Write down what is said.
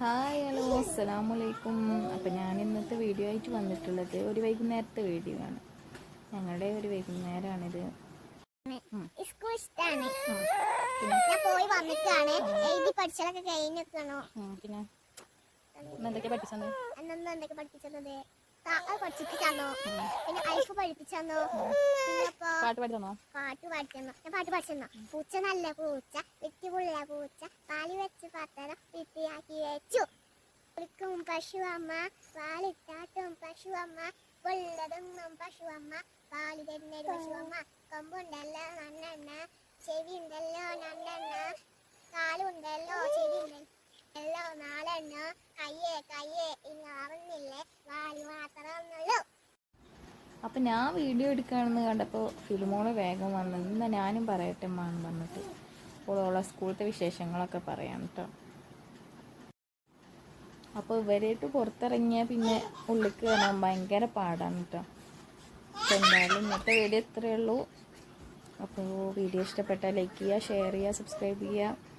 Hi hello അസ്സലാമലൈക്കും. അപ്പം ഞാൻ ഇന്നത്തെ വീഡിയോ ആയിട്ട് വന്നിട്ടുള്ളത് ഒരു വൈകുന്നേരത്തെ വീഡിയോ ആണ്. ഞങ്ങളുടെ ഒരു വൈകുന്നേരമാണിത്. പോയി വന്നിട്ടാണ് എഴുതി പഠിച്ചതൊക്കെ കഴിഞ്ഞിരിക്കണോ. പിന്നെ എന്തൊക്കെ പഠിച്ചത്? എന്തൊക്കെ പഠിപ്പിച്ചത്? പഠിപ്പിച്ചോ. പിന്നെ ഐഫ് പഠിപ്പിച്ചോ. പാട്ട് പഠിച്ചോ? പാട്ട് പഠിച്ചോ. ഞാൻ പാട്ട് പഠിച്ചോ. പൂച്ച നല്ല പൂച്ച, വെറ്റിപുള്ള പൂച്ച, പാല് വെച്ച് പാത്രം വൃത്തിയാക്കി വെച്ചു. കുളിക്കും പശുവമ്മ, പാലിട്ടാട്ടും പശുവമ്മ, കൊള്ളതൊന്നും പശുവമ്മ, പാല് തന്നെ പശുവമ്മ. കൊമ്പുണ്ടല്ലോ നന്നെണ്ണ, ചെവി ഉണ്ടല്ലോ നന്നെണ്ണ, കാലുണ്ടല്ലോ ചെവി ഉണ്ടല്ലോ നാലെണ്ണ, കയ്യേ ഇന്നാവുന്നില്ലേ വാലി മാത്രമൊന്നുള്ളൂ. അപ്പം ഞാൻ വീഡിയോ എടുക്കുകയാണെന്ന് കണ്ടപ്പോൾ ഫിലിമോള് വേഗം വന്നു. എന്നാൽ ഞാനും പറയട്ടെ മാന്ന് പറഞ്ഞിട്ട് അപ്പോൾ ഉള്ള സ്കൂളത്തെ വിശേഷങ്ങളൊക്കെ പറയാം കേട്ടോ. അപ്പോൾ ഇവരായിട്ട് പുറത്തിറങ്ങിയാൽ പിന്നെ ഉള്ളിലേക്ക് കയറാൻ ഭയങ്കര പാടാണ് കേട്ടോ. അപ്പോൾ എന്തായാലും ഇന്നത്തെ വീഡിയോ ഇത്രയേ ഉള്ളൂ. അപ്പോൾ വീഡിയോ ഇഷ്ടപ്പെട്ടാൽ ലൈക്ക് ചെയ്യുക, ഷെയർ ചെയ്യുക, സബ്സ്ക്രൈബ് ചെയ്യുക.